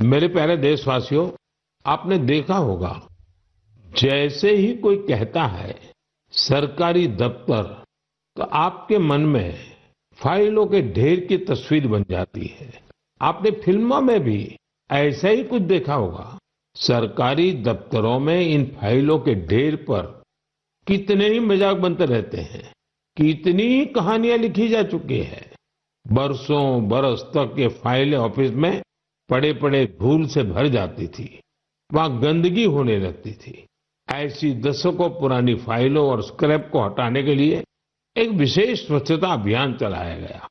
मेरे प्यारे देशवासियों, आपने देखा होगा जैसे ही कोई कहता है सरकारी दफ्तर, तो आपके मन में फाइलों के ढेर की तस्वीर बन जाती है। आपने फिल्मों में भी ऐसा ही कुछ देखा होगा। सरकारी दफ्तरों में इन फाइलों के ढेर पर कितने ही मजाक बनते रहते हैं, कितनी ही कहानियां लिखी जा चुकी है। बरसों बरस तक ये फाइलें ऑफिस में पड़े पड़े धूल से भर जाती थी, वहां गंदगी होने लगती थी। ऐसी दशकों पुरानी फाइलों और स्क्रैप को हटाने के लिए एक विशेष स्वच्छता अभियान चलाया गया।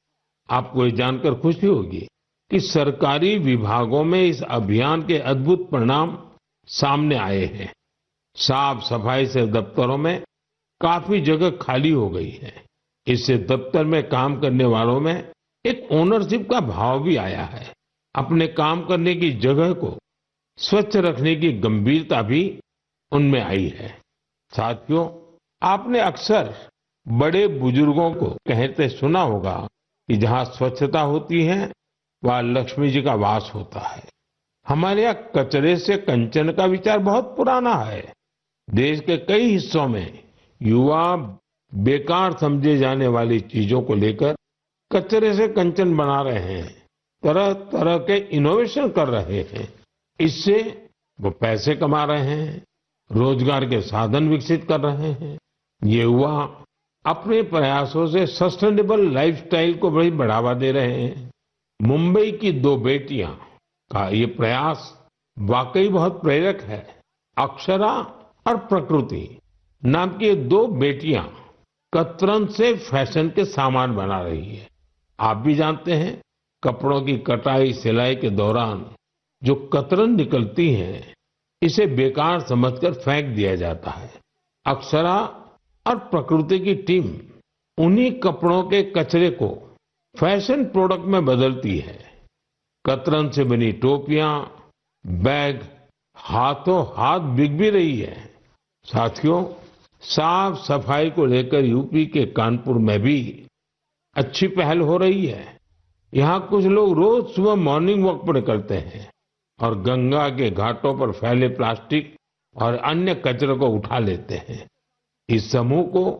आपको ये जानकर खुशी होगी कि सरकारी विभागों में इस अभियान के अद्भुत परिणाम सामने आए हैं। साफ सफाई से दफ्तरों में काफी जगह खाली हो गई है। इससे दफ्तर में काम करने वालों में एक ओनरशिप का भाव भी आया है। अपने काम करने की जगह को स्वच्छ रखने की गंभीरता भी उनमें आई है। साथियों, आपने अक्सर बड़े बुजुर्गों को कहते सुना होगा कि जहां स्वच्छता होती है वहां लक्ष्मी जी का वास होता है। हमारे यहाँ कचरे से कंचन का विचार बहुत पुराना है। देश के कई हिस्सों में युवा बेकार समझे जाने वाली चीजों को लेकर कचरे से कंचन बना रहे हैं, तरह तरह के इनोवेशन कर रहे हैं। इससे वो पैसे कमा रहे हैं, रोजगार के साधन विकसित कर रहे हैं। ये युवा अपने प्रयासों से सस्टेनेबल लाइफस्टाइल को बड़ी बढ़ावा दे रहे हैं। मुंबई की दो बेटियां का ये प्रयास वाकई बहुत प्रेरक है। अक्षरा और प्रकृति नाम की ये दो बेटियां कतरन से फैशन के सामान बना रही है। आप भी जानते हैं, कपड़ों की कटाई सिलाई के दौरान जो कतरन निकलती है, इसे बेकार समझकर फेंक दिया जाता है। अक्षरा और प्रकृति की टीम उन्हीं कपड़ों के कचरे को फैशन प्रोडक्ट में बदलती है। कतरन से बनी टोपियां, बैग हाथों हाथ बिक भी रही है। साथियों, साफ सफाई को लेकर यूपी के कानपुर में भी अच्छी पहल हो रही है। यहाँ कुछ लोग रोज सुबह मॉर्निंग वॉक पर निकलते हैं और गंगा के घाटों पर फैले प्लास्टिक और अन्य कचरे को उठा लेते हैं। इस समूह को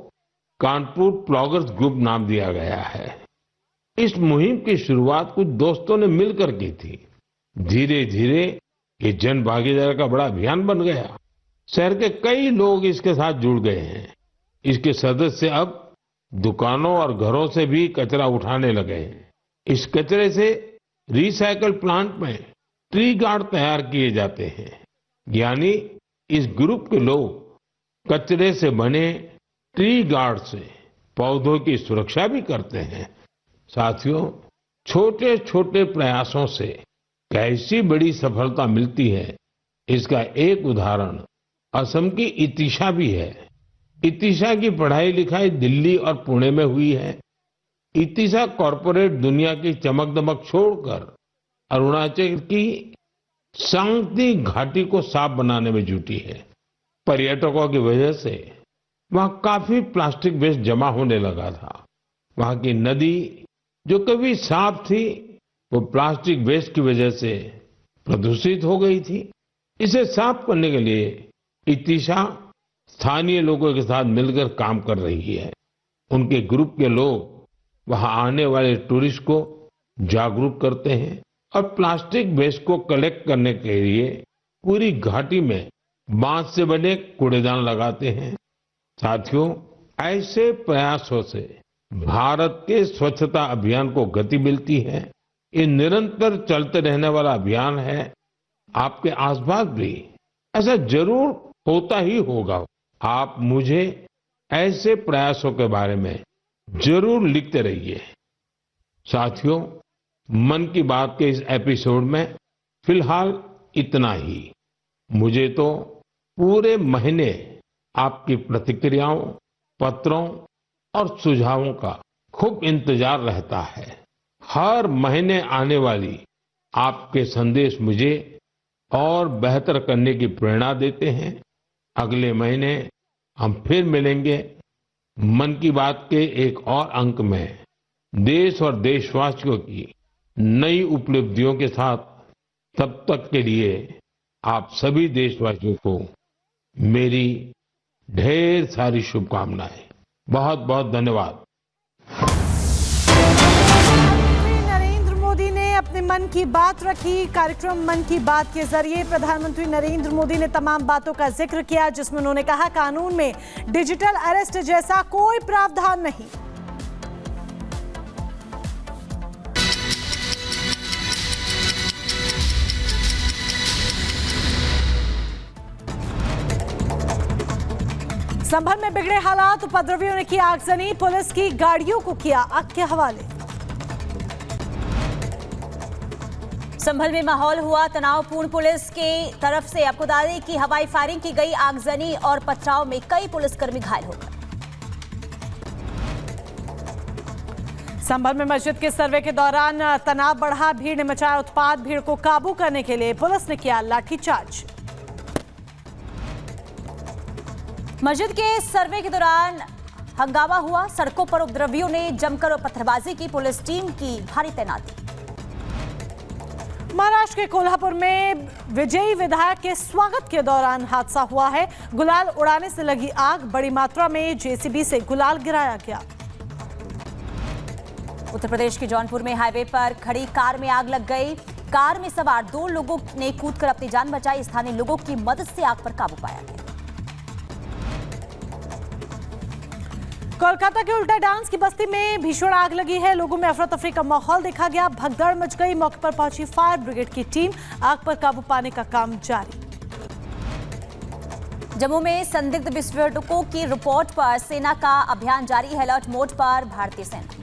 कानपुर प्लॉगर्स ग्रुप नाम दिया गया है। इस मुहिम की शुरुआत कुछ दोस्तों ने मिलकर की थी। धीरे धीरे ये जन भागीदारी का बड़ा अभियान बन गया। शहर के कई लोग इसके साथ जुड़ गए हैं। इसके सदस्य अब दुकानों और घरों से भी कचरा उठाने लगे हैं। इस कचरे से रिसाइकल प्लांट में ट्री गार्ड तैयार किए जाते हैं। यानी इस ग्रुप के लोग कचरे से बने ट्री गार्ड से पौधों की सुरक्षा भी करते हैं। साथियों, छोटे छोटे प्रयासों से कैसी बड़ी सफलता मिलती है, इसका एक उदाहरण असम की इतिशा भी है। इतिशा की पढ़ाई लिखाई दिल्ली और पुणे में हुई है। इतिशा कॉरपोरेट दुनिया की चमक दमक छोड़कर अरुणाचल की सांगती घाटी को साफ बनाने में जुटी है। पर्यटकों की वजह से वहां काफी प्लास्टिक वेस्ट जमा होने लगा था। वहां की नदी जो कभी साफ थी, वो प्लास्टिक वेस्ट की वजह से प्रदूषित हो गई थी। इसे साफ करने के लिए इतिशा स्थानीय लोगों के साथ मिलकर काम कर रही है। उनके ग्रुप के लोग वहां आने वाले टूरिस्ट को जागरूक करते हैं और प्लास्टिक वेस्ट को कलेक्ट करने के लिए पूरी घाटी में बांस से बने कूड़ेदान लगाते हैं। साथियों, ऐसे प्रयासों से भारत के स्वच्छता अभियान को गति मिलती है। ये निरंतर चलते रहने वाला अभियान है। आपके आसपास भी ऐसा जरूर होता ही होगा। आप मुझे ऐसे प्रयासों के बारे में जरूर लिखते रहिए। साथियों, मन की बात के इस एपिसोड में फिलहाल इतना ही। मुझे तो पूरे महीने आपकी प्रतिक्रियाओं, पत्रों और सुझावों का खूब इंतजार रहता है। हर महीने आने वाली आपके संदेश मुझे और बेहतर करने की प्रेरणा देते हैं। अगले महीने हम फिर मिलेंगे मन की बात के एक और अंक में, देश और देशवासियों की नई उपलब्धियों के साथ तब तक के लिए आप सभी देशवासियों को मेरी ढेर सारी शुभकामनाएं। बहुत बहुत धन्यवाद। प्रधानमंत्री नरेंद्र मोदी ने अपने मन की बात रखी। कार्यक्रम मन की बात के जरिए प्रधानमंत्री नरेंद्र मोदी ने तमाम बातों का जिक्र किया, जिसमें उन्होंने कहा कानून में डिजिटल अरेस्ट जैसा कोई प्रावधान नहीं। संभल में बिगड़े हालात, उपद्रवियों ने की आगजनी, पुलिस की गाड़ियों को किया आग के हवाले। संभल में माहौल हुआ तनावपूर्ण। पुलिस के तरफ से आपको बता दें कि हवाई फायरिंग की गई, आगजनी और पथराव में कई पुलिसकर्मी घायल हो गए। संभल में मस्जिद के सर्वे के दौरान तनाव बढ़ा, भीड़ ने मचाया उत्पात। भीड़ को काबू करने के लिए पुलिस ने किया लाठीचार्ज। मस्जिद के सर्वे के दौरान हंगामा हुआ, सड़कों पर उपद्रवियों ने जमकर पत्थरबाजी की, पुलिस टीम की भारी तैनाती। महाराष्ट्र के कोल्हापुर में विजयी विधायक के स्वागत के दौरान हादसा हुआ है। गुलाल उड़ाने से लगी आग, बड़ी मात्रा में जेसीबी से गुलाल गिराया गया। उत्तर प्रदेश के जौनपुर में हाईवे पर खड़ी कार में आग लग गई। कार में सवार 2 लोगों ने कूदकर अपनी जान बचाई। स्थानीय लोगों की मदद से आग पर काबू पाया गया। कोलकाता के उल्टा डांस की बस्ती में भीषण आग लगी है। लोगों में अफरा तफरी का माहौल देखा गया, भगदड़ मच गई। मौके पर पहुंची फायर ब्रिगेड की टीम, आग पर काबू पाने का काम जारी। जम्मू में संदिग्ध विस्फोटकों की रिपोर्ट पर सेना का अभियान जारी है। अलर्ट मोड पर भारतीय सेना।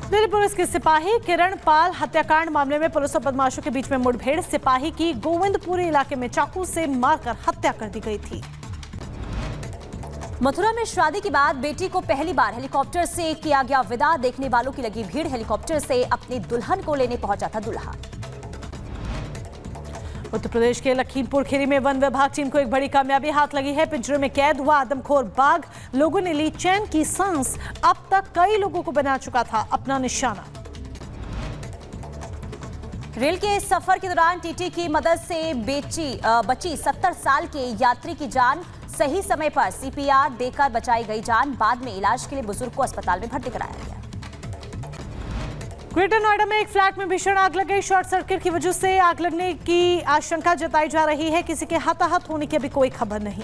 दिल्ली पुलिस के सिपाही किरण पाल हत्याकांड मामले में पुलिस और बदमाशों के बीच में मुठभेड़। सिपाही की गोविंदपुरी इलाके में चाकू से मारकर हत्या कर दी गई थी। मथुरा में शादी के बाद बेटी को पहली बार हेलीकॉप्टर से किया गया विदा। देखने वालों की लगी भीड़, हेलीकॉप्टर से अपनी दुल्हन को लेने पहुंचा था दूल्हा। उत्तर प्रदेश के लखीमपुर खीरी में वन विभाग टीम को एक बड़ी कामयाबी हाथ लगी है। पिंजरे में कैद हुआ आदमखोर बाघ, लोगों ने ली चैन की सांस। अब तक कई लोगों को बना चुका था अपना निशाना। रेल के सफर के दौरान टीटी की मदद से बची 70 साल के यात्री की जान। सही समय पर सीपीआर देकर बचाई गई जान। बाद में इलाज के लिए बुजुर्ग को अस्पताल में भर्ती कराया गया। ग्रेटर नोएडा में एक फ्लैट में भीषण आग लग गई। शॉर्ट सर्किट की वजह से आग लगने की आशंका जताई जा रही है। किसी के हताहत होने की अभी कोई खबर नहीं।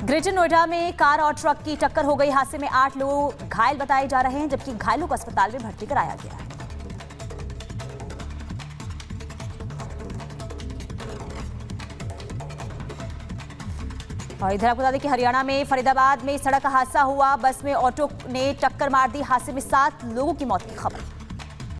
ग्रेटर नोएडा में कार और ट्रक की टक्कर हो गई। हादसे में 8 लोग घायल बताए जा रहे हैं, जबकि घायलों को अस्पताल में भर्ती कराया गया है। और इधर आपको बता दें कि हरियाणा में फरीदाबाद में सड़क हादसा हुआ। बस में ऑटो ने टक्कर मार दी। हादसे में 7 लोगों की मौत की खबर।